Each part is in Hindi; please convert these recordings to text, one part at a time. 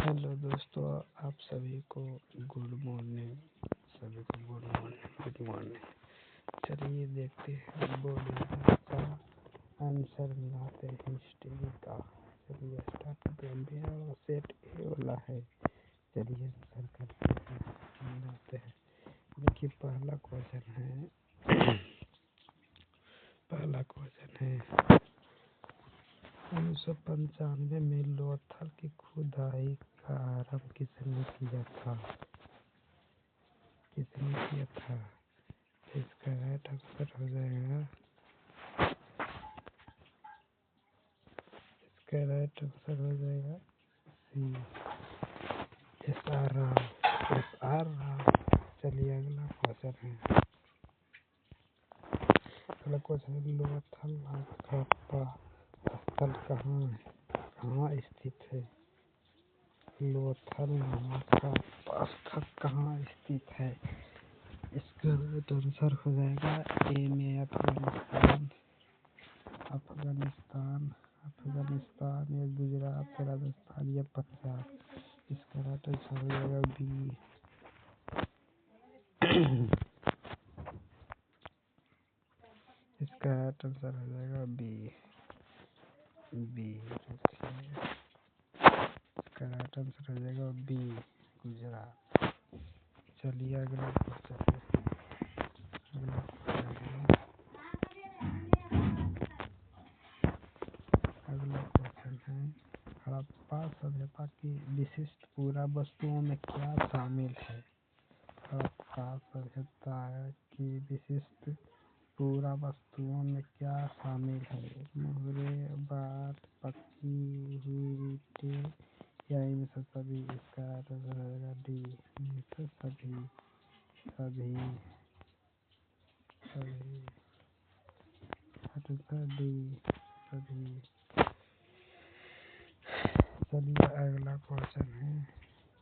हेलो दोस्तों, आप सभी को गुड मॉर्निंग। चलिए देखते हैं बोर्ड एग्जाम का आंसर मिलाते हैं हिस्ट्री का। चलिए स्टार्ट करते हैं। मेरा सेट ए वाला है। चलिए आंसर करते हैं, मिलाते हैं। देखिए पहला क्वेश्चन है 1995 में लोथल की खुदाई का आरंभ किसने किया था? इसका राइट आंसर हो जाएगा सी, एस आर राव। चलिए अगला क्वेश्चन है। लोथल नामक हड़प्पा स्थल कहाँ स्थित है? लोथल नामक हड़प्पा स्थल कहाँ स्थित है? इसका राइट आंसर हो जाएगा ए में अफगानिस्तान या गुजरात, राजस्थान या पंजाब। इसका राइट आंसर हो जाएगा बी। इसका राइट आंसर हो जाएगा बी। इसका राइट आंसर हो जाएगा बी, गुजरात। चलिए अगला क्वेश्चन है। हड़प्पा सभ्यता की विशिष्ट पुरा वस्तुओं में क्या शामिल है? हड़प्पा सभ्यता की विशिष्ट पुरा वस्तुओं में क्या शामिल है? मुहरे, बाट, पकी हुई ईंटें या इनमें से सभी? इसका आंसर रहेगा डी, इनमें से सभी। चलिए अगला क्वेश्चन है।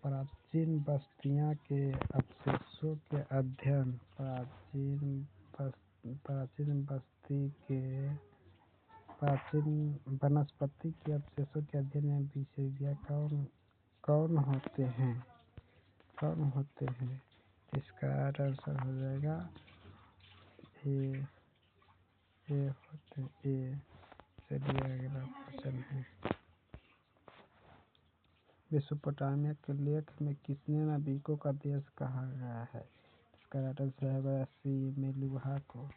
प्राचीन बस्तियों के अवशेषों के अध्ययन प्राचीन वनस्पति के अवशेषों के अध्ययन में विशेषज्ञ कौन होते हैं? इसका आंसर हो जाएगा ए। चलिए अगला क्वेश्चन है। मेसोपोटामिया के लेख में कितने नाविकों का देश कहा गया है? इसका राइट आंसर है सी, मेलुहा को।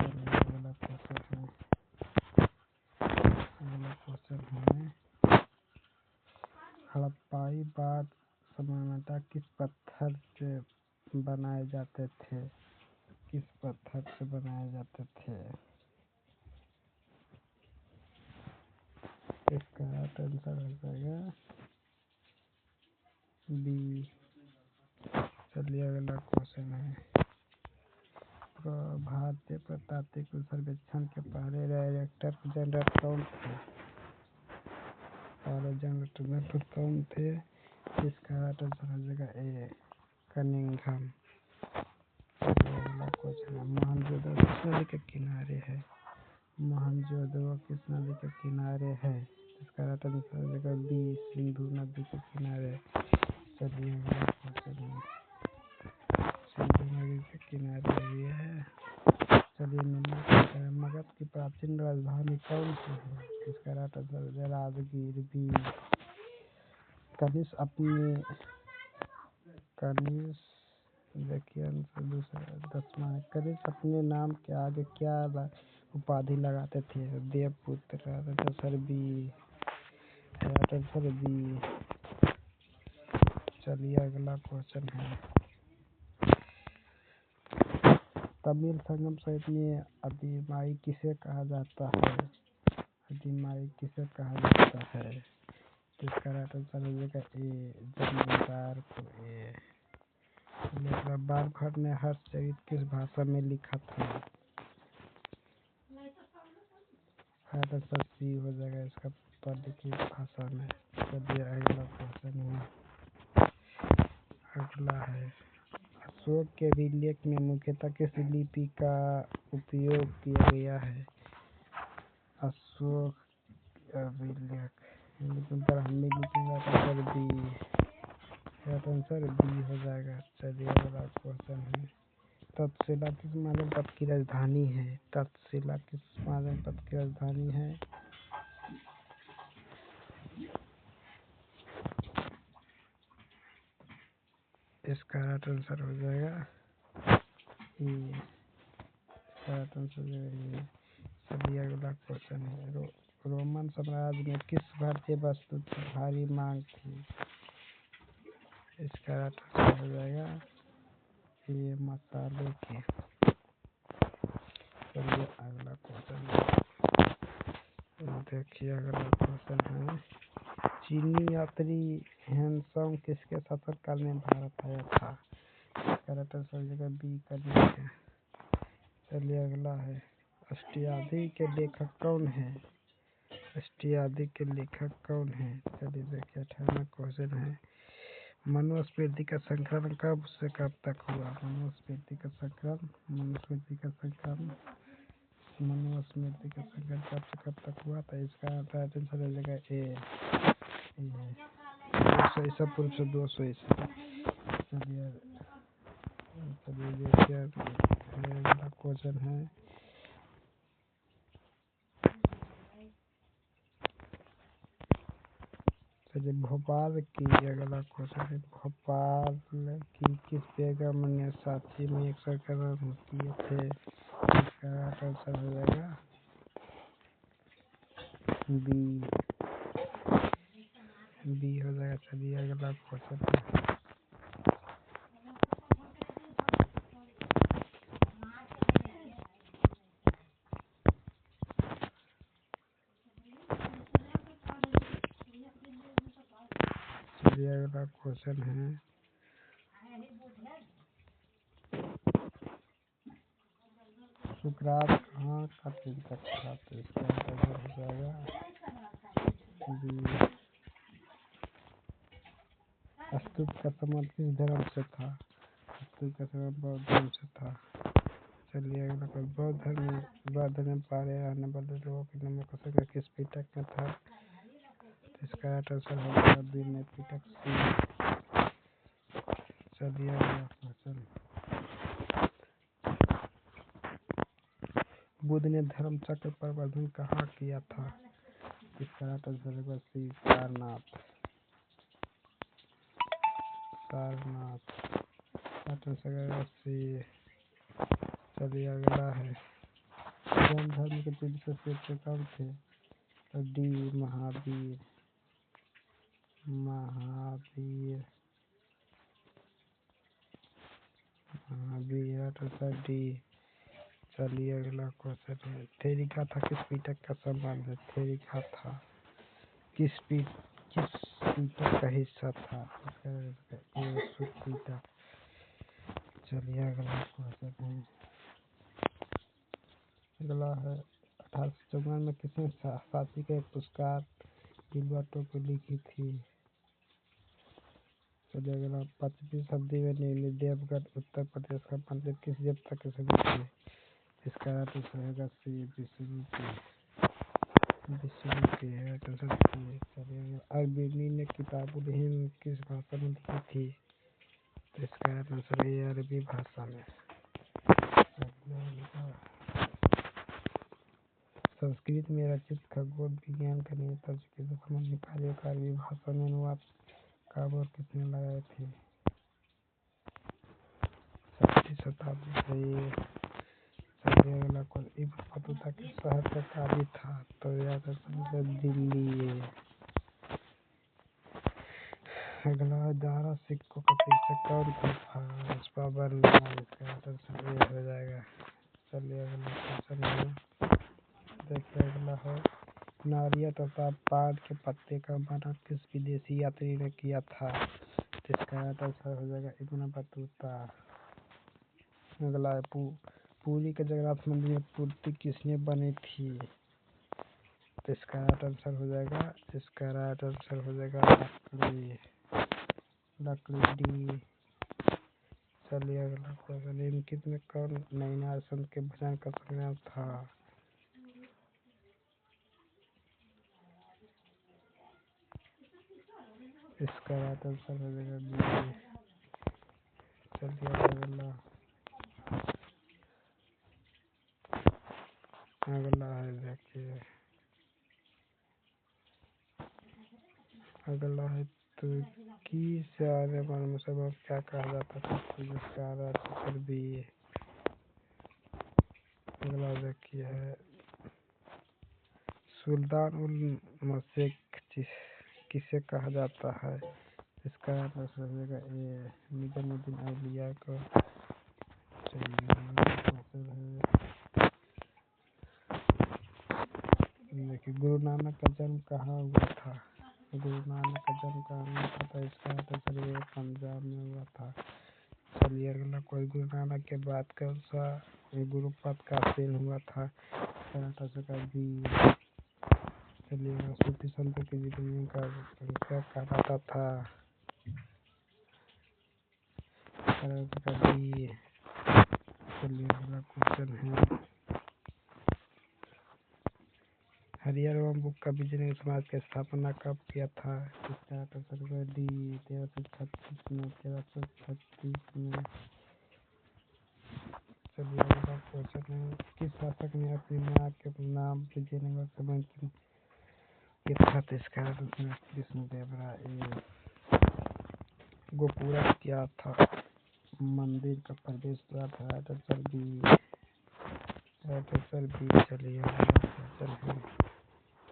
अगला क्वेश्चन है। हड़प्पाई बाढ़ सामान्यतः किस पत्थर से बनाए जाते थे? इसका राइट आंसर हो जाएगा बी। चलिए अगला क्वेश्चन है। भारतीय पुरातात्विक सर्वेक्षण के पहले डायरेक्टर जनरल कौन थे? इसका राइट आंसर हो जाएगा ए, कनिंघम। अगला क्वेश्चन है। मोहनजोदड़ो किस नदी के किनारे है? इसका राइट आंसर हो जाएगा बी, सिंधु नदी के किनारे। चलिए अगला क्वेश्चन है। सिंधु नदी के किनारे ये है। चलिए मगध की प्राचीन राजधानी कौन सी है? इसका राइट आंसर हो जाएगा राजगीर, बी। कनिष्क अपने नाम के आगे क्या उपाधि लगाते थे? देवपुत्र। Right answer B. चलिए अगला क्वेश्चन है। तमिल संगम साहिब में आदिमाई किसे कहा जाता है? इसका राइट आंसर हो जाएगा ए, जमींदार को। ए। बाणभट्ट ने हर्षचरित किस भाषा में लिखा था? राइट आंसर सी हो जाएगा, इसका लिखित भाषा में। चलिए अगला क्वेश्चन है। अशोक के अभिलेख में मुख्यतः किस लिपि का उपयोग किया गया है? अशोक अभिलेख लेकिन पर हम भी लिखेंगे आंसर बी। आंसर बी हो जाएगा। चलिए अगला क्वेश्चन है, तक्षशिला किस हिमालय पर्वत की राजधानी है? तक्षशिला किस हिमालय पर्वत की राजधानी है? इसका आंसर हो जाएगा ए। इसका आंसर हो जाएगा ए। चलिए अगला क्वेश्चन है, रोमन साम्राज्य में किस भारतीय वस्तु की भारी मांग थी? इसका आंसर हो जाएगा ये मसाले के। चलिए अगला क्वेश्चन देखिए, अगला क्वेश्चन है, चीनी यात्री ह्वेनसांग किसके शासनकाल में भारत आया था? इसका आंसर हो जाएगा बी कनिष्क। चलिए अगला है, अष्टयादी के लेखक कौन है? अष्टयादी के लेखक कौन है? चलिए देखिए 18वां क्वेश्चन है, मनुस्मृति का संकलन कब से कब तक हुआ? मनुस्मृति का संकलन कब से कब तक हुआ था? इसका आंसर हो जाएगा ए। 200 ईसा पूर्व से 200 ईसा। चलिए देखिए अगला क्वेश्चन है, चलिए भोपाल की, अगला क्वेश्चन है, भोपाल की किस बेगम ने सांची में एक संकलन किए थे? इसका आंसर हो जाएगा बी हो जाएगा। चलिए अगला क्वेश्चन है, अगला क्वेश्चन है, सुकरात कहाँ का चिंतक था? तो इसका आंसर हो जाएगा बी। स्तूप का संबंध किस धर्म से था? स्तूप का संबंध बौद्ध धर्म से था। चलिए अगला क्वेश्चन, बौद्ध धर्म में पाए जाने वाले लोगों की नामों का संग्रह किस पिटक में था? इसका आंसर हो जाएगा बी में पिटक सी। चलिए अगला क्वेश्चन, बुद्ध ने धर्म चक्र प्रवर्तन कहाँ किया था? इसका आंसर होगा सी सारनाथ। सी। चलिए अगला है, जैन धर्म के तीसरे तीर्थंकर कौन थे? तो डी महावीर। Answer D. चलिए अगला क्वेश्चन है, थेरिगाथा किस पिटक का संबंध है? थेरिगाथा किस पिटक का हिस्सा था? पिटक। चलिए अगला क्वेश्चन है, अगला है, 1854 में किसने सांची का एक पुरस्कार बिल्वा को लिखी थी? चलिए अगला, 25वीं सदी में निर्मित देवगढ़ उत्तर प्रदेश का मंदिर किस देवता के समीप है? इसका आंसर होगा सी विष्णु के। चलिए, अरबिनी ने किताबुल हिंद किस भाषा में लिखी थी? तो इसका आंसर है अरबी भाषा में। संस्कृत में रचित खगोल विज्ञान का नियंत्रण से संबंधित कार्यों का अरबी भाषा में अनुवाद कब और किसने लगाए थे? 7वीं शताब्दी से। चलिए अगला क्वेश्चन, इब्न बतूता किस शहर का काजी था? तो याद है दिल्ली है। अगला, दारा सिक्कों का शीर्षक कौन था? फारस बाबर ने। इसका आंसर हो जाएगा। चलिए अगला क्वेश्चन है, देखिए अगला है, नारियल तथा पान के पत्ते का वर्णन किस विदेशी यात्री ने किया था? इसका आंसर हो जाएगा इब्न बतूता। अगला है, पुरी के जगन्नाथ मंदिर में मूर्ति किसने बनी थी? तो इसका आंसर हो जाएगा लकड़ी डी। चलिए अगला क्वेश्चन, निम्नलिखित में कौन नैनार संत के भजन का संग्रह था? इसका राइट आंसर हो जाएगा बी। चलिए अगला है, देखिए अगला है तुर्की से आने वाले मुसलमान क्या कहा जाता था, तो जिसका राइट आंसर बी। अगला देखिए है सुल्तान उल मशरिक किसे कहा जाता है, इसका राइट आंसर हो जाएगा ए, निजामुद्दीन औलिया को। देखिए गुरु नानक का जन्म कहाँ हुआ था, गुरु नानक का जन्म कहाँ हुआ था, तो इसका आंसर पंजाब में हुआ था। चलिए अगला कोई गुरु नानक के बाद कौन सा गुरुपद का आसीन हुआ था, इसका आंसर का बी। चलिए सूफी संतों की जीवनी का क्या कहलाता था, इसका आंसर का बी। चलिए अगला क्वेश्चन है हरियर एवं बुक का बिजनेस समाज की स्थापना कब किया था, इसका आंसर डी 1336 में 1336 में। चलिए अगला क्वेश्चन है किस शासक ने अपनी मां के नाम विजयनगर साम्राज्य के तहत इसका आंसर कृष्णदेवराय गोपुरम किया था, मंदिर का प्रवेश द्वार था, right answer B, right answer B. चलिए अगला क्वेश्चन है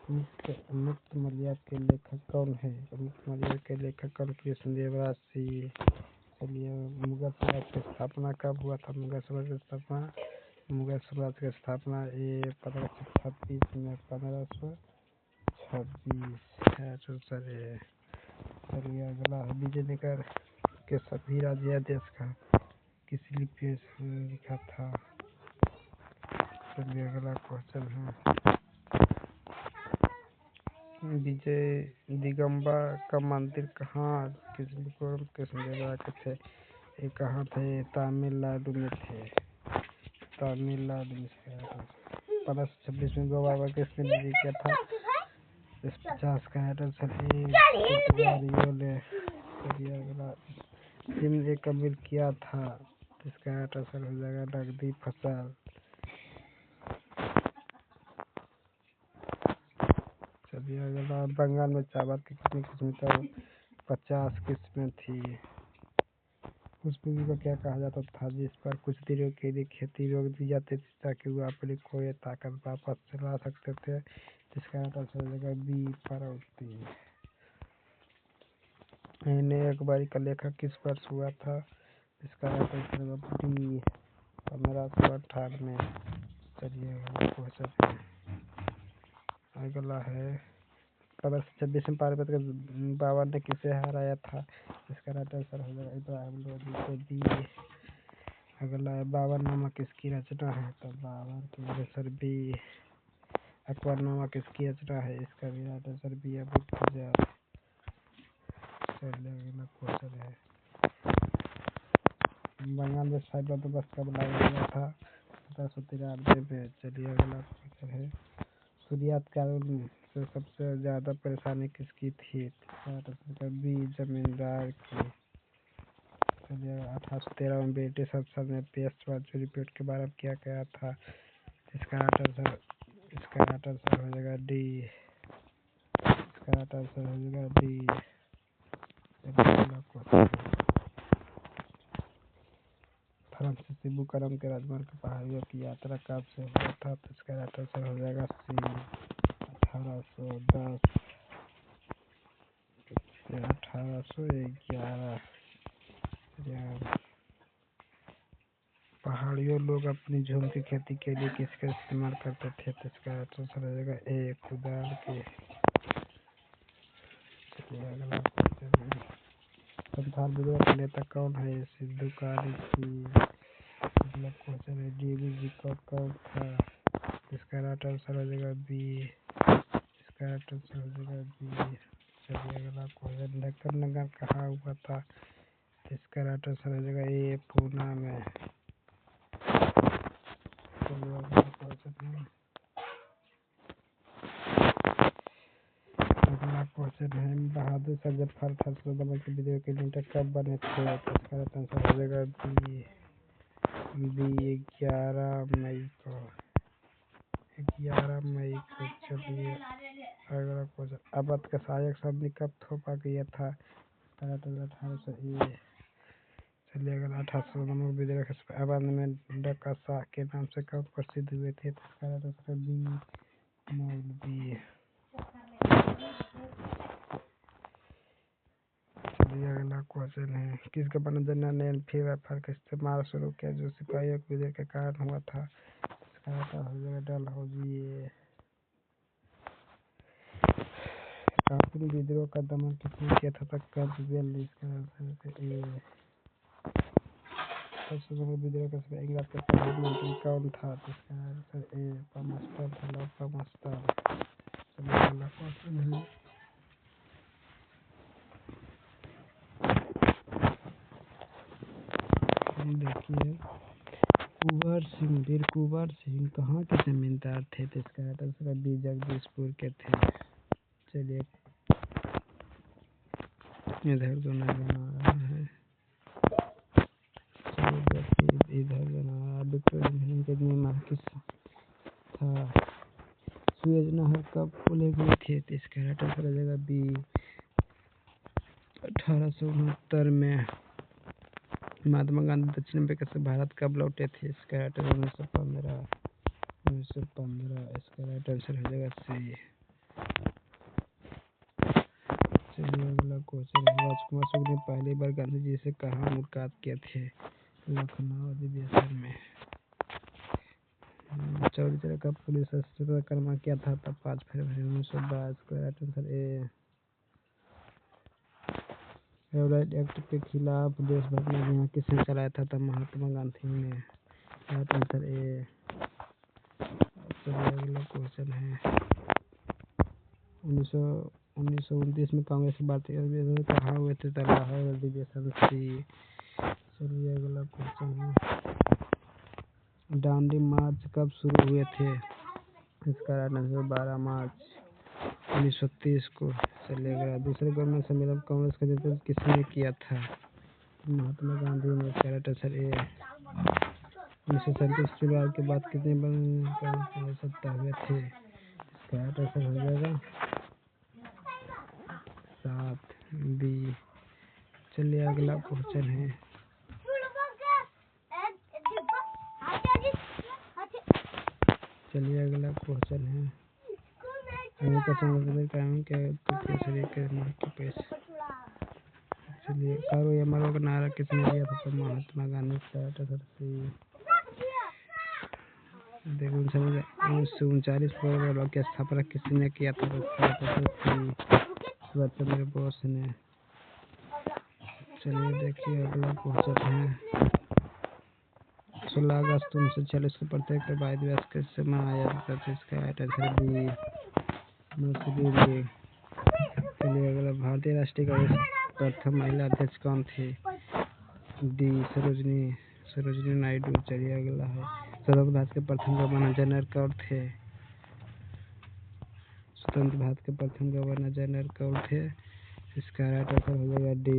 मुक्त मलया के लेखक कौन है, मुक्त मलया के लेखक कौन, कृष्णदेवराय सी। चलिए मुगल साम्राज्य की स्थापना कब हुआ था, मुगल साम्राज्य की स्थापना ए 1526 में 1526 है। चलिए अगला विजयनगर के सभी राज्याधीश का किस लिपि से लिखा था। चलिए अगला क्वेश्चन है विजय दिगंबर का मंदिर कहाँ कृष्णदेवराय के थे, ये कहाँ थे, तमिलनाडु में थे, तमिलनाडु में। 1526 में गोवा किसने विजय किया था, इस 50 का आंसर है। चलिए अगला सिंध एक अमीर किया था, इसका आंसर हो जाएगा नकदी फसल। चलिए अगला बंगाल में चावल की कितनी किस्में, तो 50 किस्में थी। उस भूमि को क्या कहा जाता था जिस पर कुछ दिनों के लिए खेती रोक दी जाती थी ताकि वो अपनी खोई ताकत वापस चला सकते थे, जिसका आंसर हो जाएगा बी, परौती। इन्हें अखबारी का लेखक किस वर्ष हुआ था, इसका आंसर हो जाएगा बी, 1598 में। चलिए क्वेश्चन अगला है 1526 में पानीपत के बाबर ने किसे हराया था, इसका आंसर हो जाएगा इब्राहिम लोदी को दी। अगला है बाबरनामा किसकी रचना है, तो बाबर की आंसर बी। अकबरनामा किसकी रचना है, इसका भी आंसर बी है, बुकफाजल। चलिए अगला क्वेश्चन है बंगाल में स्थायी बंदोबस्त कब लागू हुआ था, 1793 में। चलिए अगला क्वेश्चन है शुरुआत कानून से सबसे ज्यादा परेशानी किसकी थी, बी, जमींदार की। चलिए 1813 में ब्रिटिश संसद में पेस्ट वर्चुअल रिपोर्ट के बारे में क्या गया था, इसका आंसर हो जाएगा डी, इसका आंसर हो जाएगा डी। फ्रांसीसी बुकरम के राजमार्ग की पहाड़ियों की यात्रा कब से हुआ था, तो इसका आंसर हो जाएगा सी, 1810 से 1811। पहाड़ियों लोग अपनी झूम की खेती के लिए किसका इस्तेमाल करते थे, तो इसका आंसर हो जाएगा ए, कुदाल के। चलिए अगला क्वेश्चन है संथाल विद्रोह का नेता कौन है, सिद्धू कालीची। अगला क्वेश्चन है डीवीजी कौन था, इसका आंसर हो जाएगा बी, इसका आंसर हो जाएगा बी। चलिए अगला क्वेश्चन डेक्कन नगर कहाँ हुआ था, इसका आंसर हो जाएगा ए, पूना में। अगला क्वेश्चन है बहादुर शाह जफर 1899 के विद्रोह के लीडर कब बने थे? तो इसका राइट आंसर हो जाएगा बी 11 मई को। 11 मई को। चलिए अगला क्वेश्चन। अवध का सहायक सैनिक कब थोपा गया था? इसका राइट आंसर 1800। चलिए अगला 1899 विद्रोह के समय अवध में डक्का शाह के नाम से कब प्रसिद्ध हुए थे? तो इसका राइट आंसर बी मौलवी। चलिए अगला क्वेश्चन है। किस गवर्नर जनरल ने एनफील्ड राइफल का इस्तेमाल शुरू किया जो सिपाहियों के विद्रोह के कारण हुआ था? इसका राइट आंसर हो जाएगा डलहौजी। कानपुर विद्रोह का दमन किसने किया था? तो कैंपबेल। इसका आंसर ए। विद्रोह के समय इंग्लैंड का प्रधानमंत्री कौन था? तो इसका आंसर ए पामस्टर था, लॉर्ड पामस्टर। चलिए अगला क्वेश्चन है। देखिए वीर कुंवर सिंह कहाँ के जमींदार थे? तो इसका राइट आंसर बी जगदीशपुर के थे। चलिए इधर जो नहीं बना रहा है, चलिए देखिए इधर बना रहा है। विक्टोरिया के निर्माण किस था? सुएज नहर कब खोले गए थे? तो इसका राइट आंसर हो जाएगा बी 1869 में। महात्मा गांधी दक्षिण अफ्रीका से भारत कब लौटे थे? इसका राइट आंसर 1915। इसका राइट आंसर हो जाएगा सी। चलिए अगला क्वेश्चन है। राजकुमार शुक्ल ने पहली बार गांधी जी से कहाँ मुलाकात किए थे? लखनऊ अधिवेशन में। चौरी चौरा का पुलिस सशस्त्र क्रमांक क्या था? तब 5 फरवरी 1922 को। Right answer A. Harold act के खिलाफ देशभर में अभियान किसने चलाया था? तब महात्मा गांधी ने। Right answer A. चलिए अगला क्वेश्चन है। 1929 में कांग्रेस के भारतीय अधिवेशन कहाँ हुए थे? तो लाहौर अधिवेशन सी। चलिए अगला क्वेश्चन है। दांडी मार्च कब शुरू हुए थे? इसका राइट आंसर 12 मार्च 1930 को। चलिए अगला दूसरे गवर्नर सम्मेलन कांग्रेस का नेतृत्व किसने किया था? महात्मा गांधी ने। इसका राइट आंसर ए। 1937 चुनाव के बाद कितने सत्ता हुए थे? इसका राइट आंसर हो जाएगा 7 बी। चलिए अगला क्वेश्चन है। चलिए अगला क्वेश्चन है। अमेरिका संघ कानून के तृतीय शरीर के निर्माण की पेश। चलिए करो या मरो का नारा किसने दिया था? तो महात्मा गांधी। का राइट आंसर सी। देखो 1939 की स्थापना किसने किया था? सुभाष चंद्र बोस ने। चलिए देखिए अगला क्वेश्चन है। 16 अगस्त 1946 को प्रत्येक आबादी दिवस कैसे मनाया जाता है? इसका राइट आंसर बी मुस्लिम लीग। चलिए अगला भारतीय राष्ट्रीय कांग्रेस प्रथम महिला अध्यक्ष कौन थे? डी सरोजिनी नायडू। चलिए अगला है। स्वतंत्र भारत के प्रथम गवर्नर जनरल कौन थे? स्वतंत्र भारत के प्रथम गवर्नर जनरल कौन थे? इसका राइट आंसर हो जाएगा डी।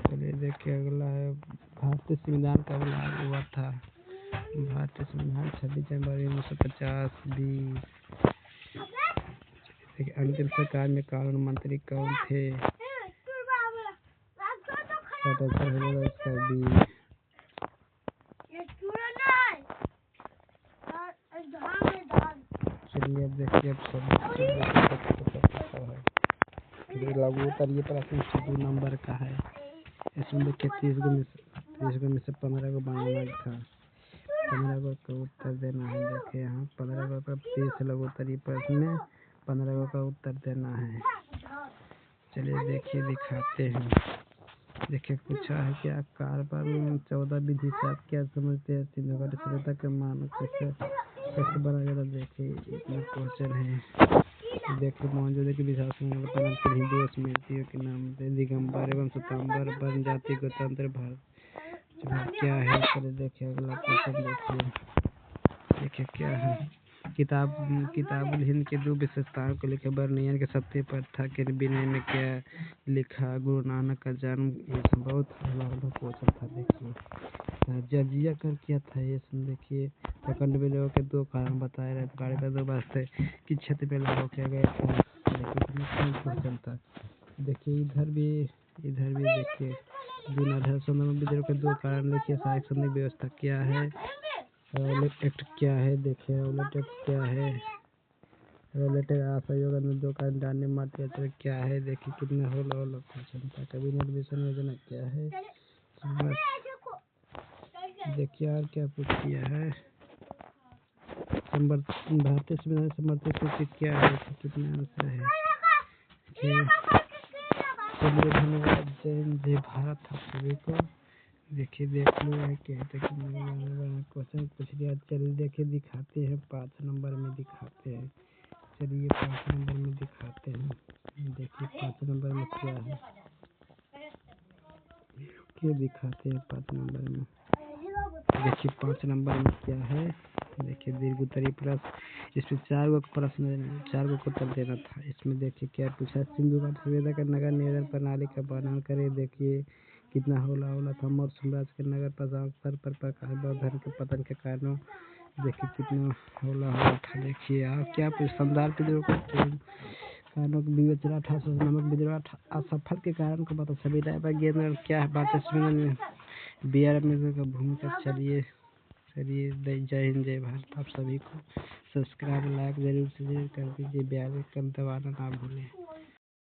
चलिए देखिए अगला है। भारतीय संविधान कब लागू हुआ था? भारतीय संविधान 26 जनवरी 1950 बी। देखिए अंतिम सरकार में कानून मंत्री कौन थे? राइट आंसर हो जाएगा इसका बी। चलिए अब देखिए अब लागू करिए प्रश्न 2 नंबर का है। इसमें देखिए 30 में से 15 को बनाना था। 15 को उत्तर देना है। देखिए यहाँ 15 को 30 लघु उत्तरीय प्रश्न में 15 का उत्तर देना है। चलिए देखिए दिखाते हैं। देखिए पूछा है कि आप कार्बन 14 विधि से आप क्या समझते हैं? 3 घंटे के मान कैसे बनाया जाता? देखिए इतना क्वेश्चन है। देखिए मोहनजोदड़ो के विशाल संगठन के हिंदू स्मृतियों के नाम दिगंबर एवं श्वेतांबर वन जाति गणतंत्र भारत चुनाव क्या है। चलिए देखिए अगला क्वेश्चन देखिए क्या है। किताबुल हिंद के दो विशेषताओं को लिखे बर्नियर के सत्य प्रथा के विनय में क्या लिखा। गुरु नानक का जन्म, ये सब बहुत क्वेश्चन था। देखिए जजिया कर क्या था ये सब। देखिए प्रखंड विद्रोह के दो कारण बताए रहे। गाड़ी का दो वास्ते किस क्षेत्र में लागू किया गया था। देखिए क्वेश्चन था। देखिए इधर भी देखिए दिन 1890 में विद्रोह के दो कारण लिखिए। सहायक संघ व्यवस्था क्या है। रॉलेट एक्ट क्या है। देखिए रॉलेट एक्ट क्या है। रॉलेट असहयोग में दो कारण डालने मात्र क्या है। देखिए कितना होला क्वेश्चन था। कैबिनेट मिशन योजना क्या है। देखिए और क्या पूछ किया है। भारतीय संविधान समर्थित सूची क्या है। कितने आंसर है। चलिए धन्यवाद। जय भारत आप सभी को। देखिए देख लो है क्या क्वेश्चन पूछ लिया। चलिए देखिए दिखाते हैं 5 नंबर में दिखाते हैं। चलिए 5 नंबर में दिखाते हैं। देखिए 5 नंबर में क्या है। क्या दिखाते हैं 5 नंबर में। देखिए 5 नंबर में क्या है। देखिए दीर्घ उत्तरीय प्रश्न, इसमें 4 गो प्रश्न 4 गो उत्तर देना था। इसमें देखिए क्या पूछा। सिंधु घाटी सभ्यता का नगर नियोजन प्रणाली का वर्णन करें। देखिए कितना होला था। मौर्य साम्राज्य के नगर प्रशासन पर प्रकाश बौद्ध धर्म के पतन के कारणों। देखिए कितना होला था। देखिए आप क्या सम्राट विद्रोह के कारणों की विवेचना 1800 नमक विद्रोह असफल के कारण को बता। सभी राय पर क्या है। भारतीय संविधान में बी आर अम्बेडकर का भूमिका। चलिए जय हिंद जय भारत। आप सभी को सब्सक्राइब लाइक जरूर से जरूर कर दीजिए। बेल आइकन दबाना ना भूलें।